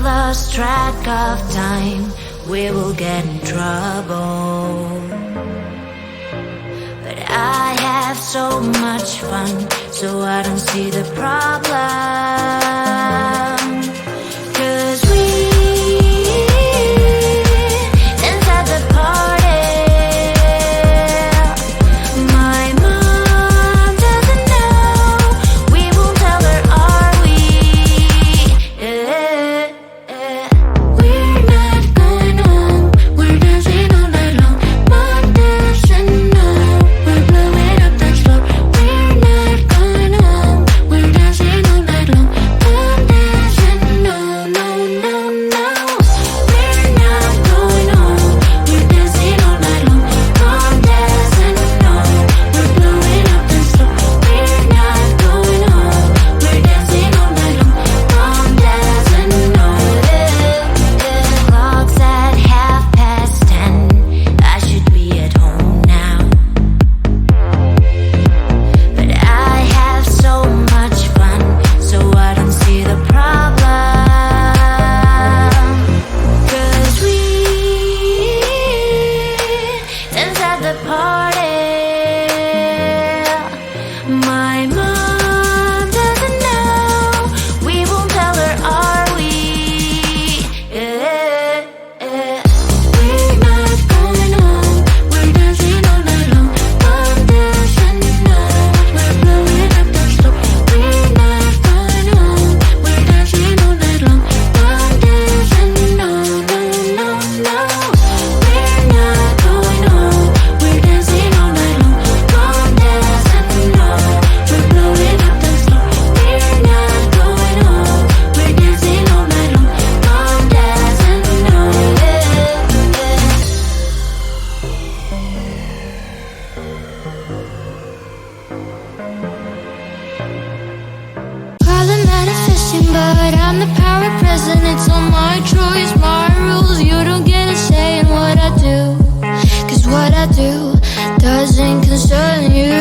lost track of time, we will get in trouble. But I have so much fun, so I don't see the problem. 'Cause we dance at the party. My mom doesn't know, we won't tell her, are we? We're not going home, we're dancing all night long. Mom doesn't know, we're blowing up the floor. We're not going home, we're dancing all night long. Mom doesn't know, no, no, no. We're not going home, we're dancing all night long. Mom doesn't know, we're blowing up the floor. We're not going home, we're dancing all night long. Mom doesn't know. Clock's at 10:30. I should be at home now, but I have so much fun, so I don't see the problem. 'Cause we dance at the party. My mom doesn't know, we won't tell her, are we? We're not going home, we're dancing all night long. Mom doesn't know, we're blowing up the floor. We're not going home, we're dancing all night long. Mom doesn't know, no, no, no. We're not going home, we're dancing all night long. Mom doesn't know, we're blowing up the floor. We're not going home, we're dancing all night long. Mom doesn't know. Probably manifesting, but I'm the power present. It's all my choice, my rules. You don't get a say in what I do, 'cause what I do doesn't concern you.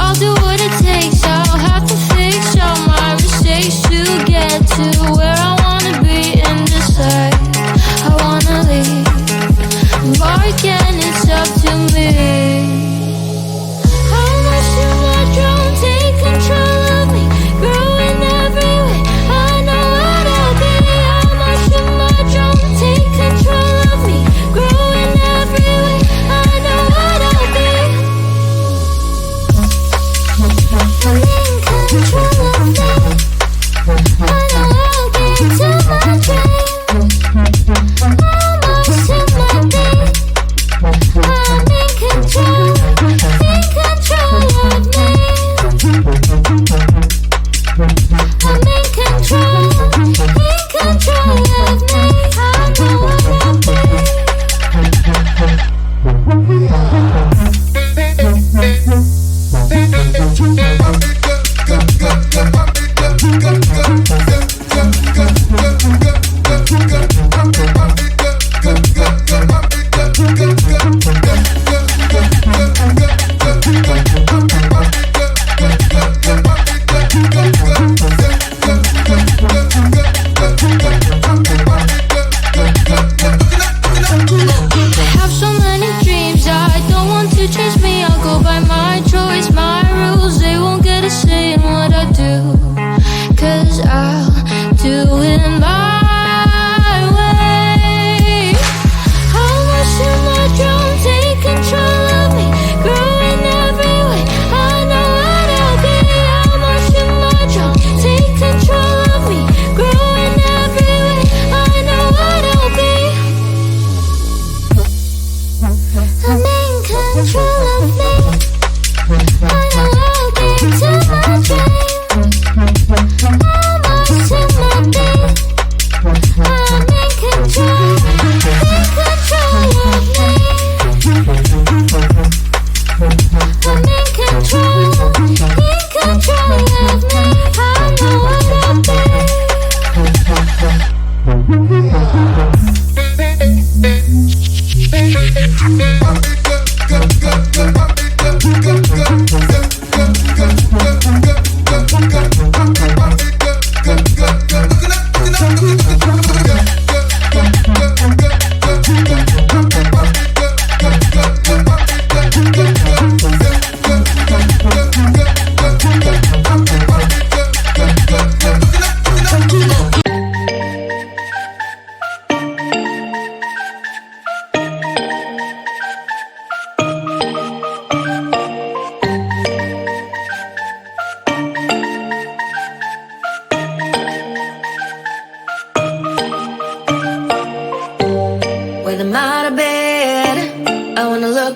I'll do what it takes, I'll have to fix all my mistakes to get to where I wanna be and decide I wanna leave. But again, it's up to me. How much do my drone take control of me? Growing every way, I know what I'll be. How much do my drone take control of me? Growing every way, I know what I'll be. I'm in control of me. I know I'll get to my dream. Almost to my beat. I'm in control of me. I'm in control, in control of me. I know what I'll be. I have so many dreams, I don't want to chase me. I'll go by my choice, my rules. They won't get a say in what I do, 'cause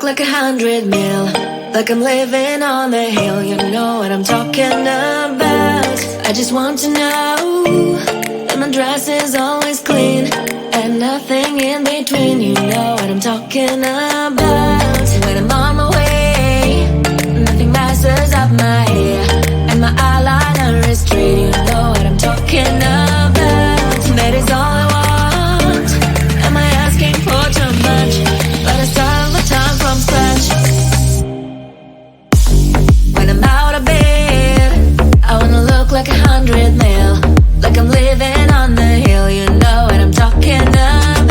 like 100 mil, like I'm living on the hill. You know what I'm talking about. I just want to know that my dress is always clean and nothing in between. You know what I'm talking about. When I'm on my way, nothing messes up my hair, and my eyeliner is straight. You know what I'm talking about. That is all I want. Am I asking for too much? But I start all the time from scratch. When I'm out of bed, I wanna look like 100 mil, like I'm living on the hill. You know what I'm talking about.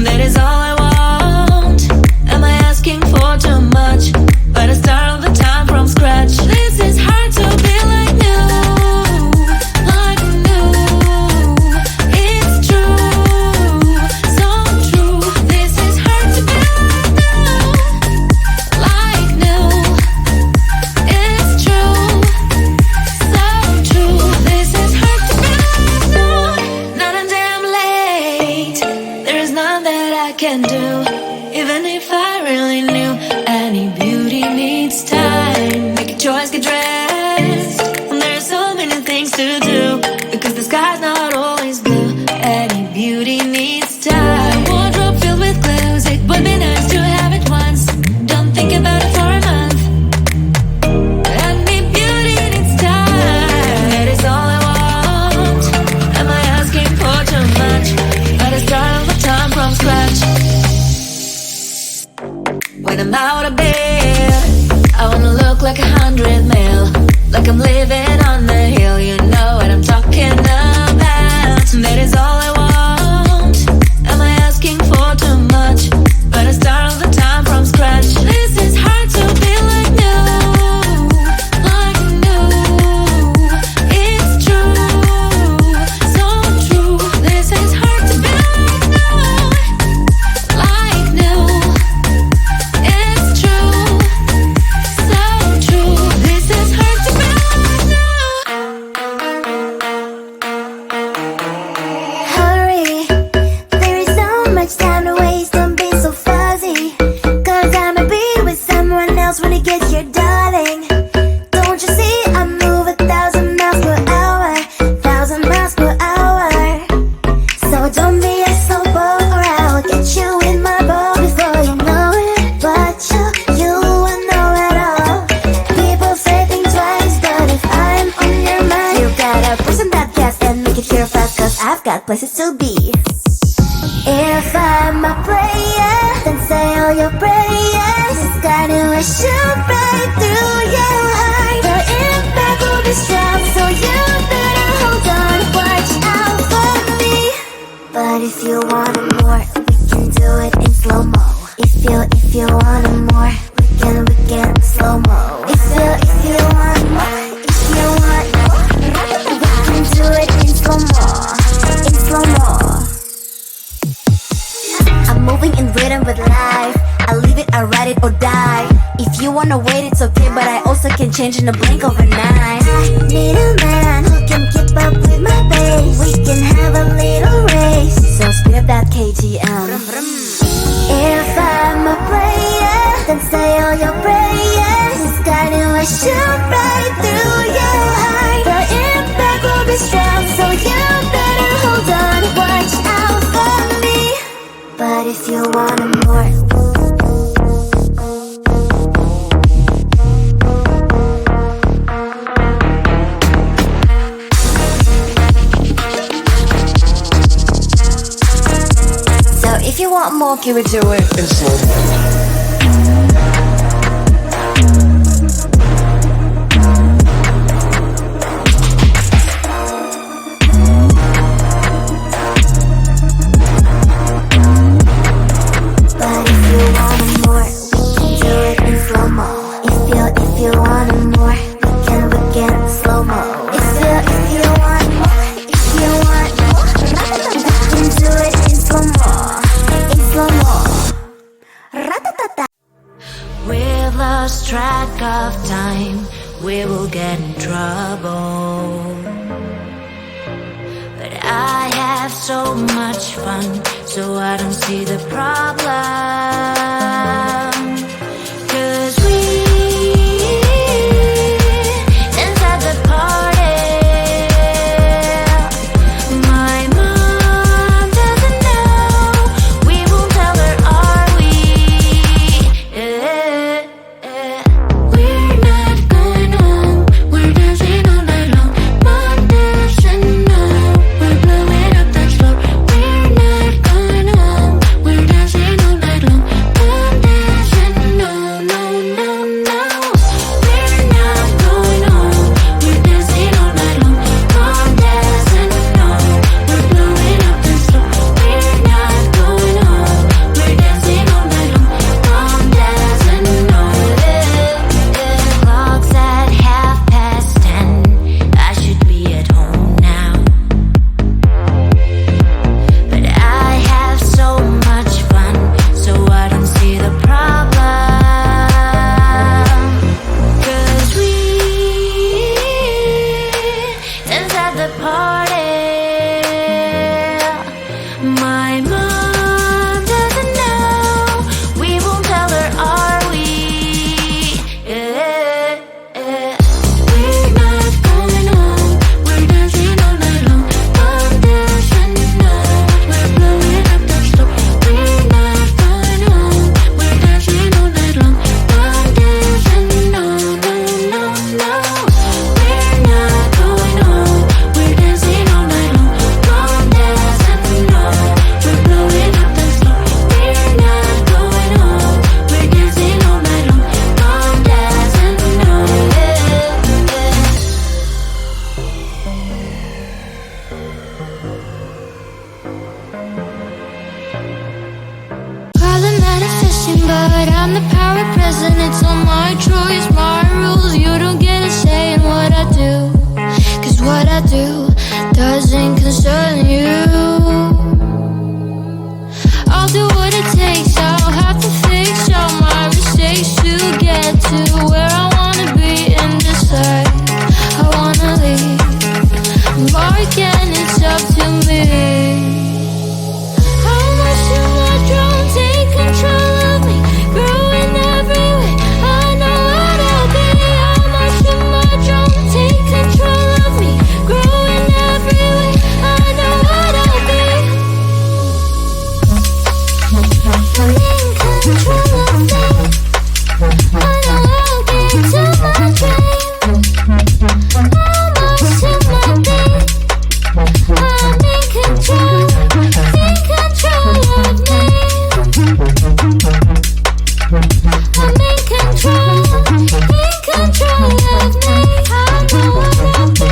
That is all I want. Am I asking for too much? But I start all the time from scratch. This is hard to be like new, like new. It's true, so true. This is hard to be like new, it's true, so true. This is hard to be like new. Not until I'm late, there is none that I can do. Even if I really knew, any beauty needs time. Make a choice, get dressed. There's so many things to do, because the sky's not always blue. Any beauty needs time. Wardrobe filled with clothes, it would be nice to have it once. Don't think about it for a month. Any beauty needs time. That is all I want. Am I asking for too much? But I start all the time from scratch. When I'm out of bed, I wanna look like 100 mil, like I'm living on the hill. You know what I'm talking about. That is all I want. Am I asking for too much? But I start all the time from scratch. This is hard to be like new, like new. It's true, so true. This is hard to be like new, it's true, so true. This is hard to be like new. Hurry, there is so much time to waste. Don't be so fuzzy, 'cause I'ma be with someone else when you get here, darling. Don't you see I move 1,000 miles per hour, 1,000 miles per hour. So don't be a slow boat, or I'll get you in my boat before you know it. But you won't know at all. People say think twice, but if I'm on your mind, you gotta push on that gas and make it here fast, 'cause I've got places to be. If I'm a player, then say all your prayers. It's gonna shoot right through your heart. The impact will be strong, so you better hold on. Watch out for me. But if you want it more, we can do it in slow-mo. If you want it more, we can slow-mo. If you want more, if you want more, we can do it in slow-mo, in slow-mo. I'm moving in rhythm with life. I leave it, I ride it or die. If you wanna wait, it's okay, but I also can change in a blink overnight. I need a man who can keep up with my pace. We can have a little race, so speed up that KTM. If I'm a player, then say all your prayers. It's gonna shoot right through your heart. The impact will be strong, so you better hold on. Watch out for me. But if you want it more, so if you want more, can we do it in slow-mo? But if you want it more, we can do it in slow-mo. If you want it more, we can slow-mo. If you want more, if you want more, we can do it in slow-mo, in slow-mo. Ra-ta-ta-ta. We've lost track of time, we will get in trouble. But I have so much fun, so I don't see the problem. of the party. My mom doesn't know. We won't tell her, are we? Yeah. We're not going home. We're dancing all night long. Condition, no. We're blowing up the slope. We're not going home. We're dancing all night long. Condition, no, no, no, no. We're not going home. We're dancing all night long. Condition, no. We're blowing up the slope. We're not going home. We're dancing all night long. Condition, no. Call it manifesting, but I'm the power present. It's all my choice, my rules. You don't get a say in what I do, 'cause what I do doesn't concern you. I'll do what it takes. I'll have to fix all my mistakes to get to where I wanna be and decide I wanna leave. Mark, and it's up to me. How much do I drown? Take control of me, growing every way. I know what I'll be. How much do I drown? Take control of me, growing every way. I know what I'll be. I'm in control of me. I know I'll get to my dream. How much do I be? I'm in control. Take control of me. I'm in control. In control of me. I know what I'll be.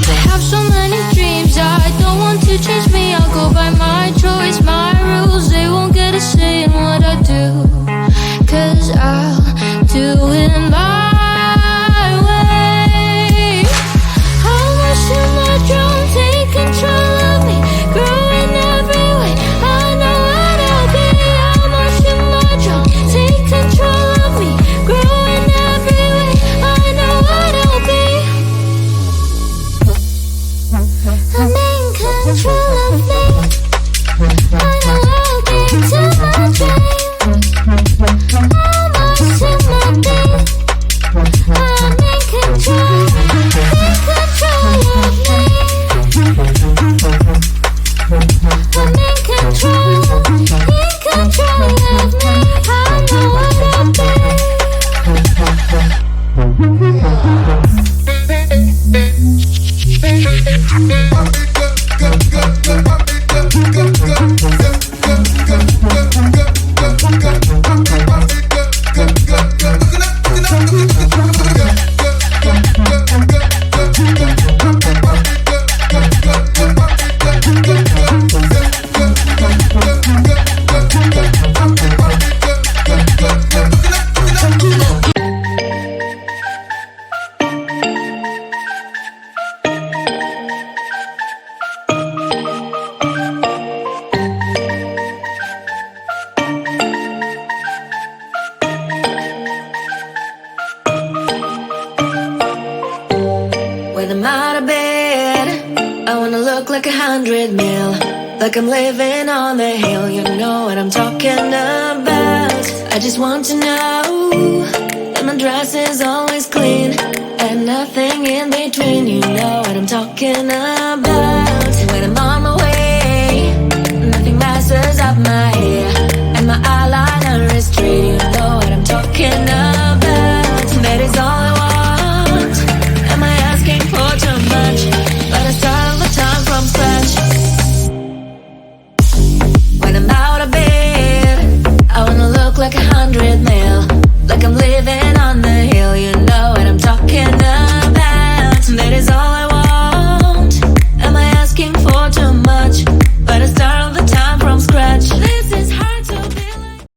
I have so many dreams, I don't want to change me. I'll go by my choice, my rules. They won't get a say in what I do, 'cause I'll do it my way. How much do I drown? Take control of me, growing every way. I know what I'll be. How much do I drown? Take control of me, growing every way. I know what I'll be. I'm in control of me. I know I'll get to my dream. How much do I be? I'm in control. In control of me. I'm in control. In control of me. I know what I'll be. When I'm out of bed, I wanna look like 100 mil, like I'm living on the hill. You know what I'm talking about. I just want to know that my dress is always clean and nothing in between. You know what I'm talking about.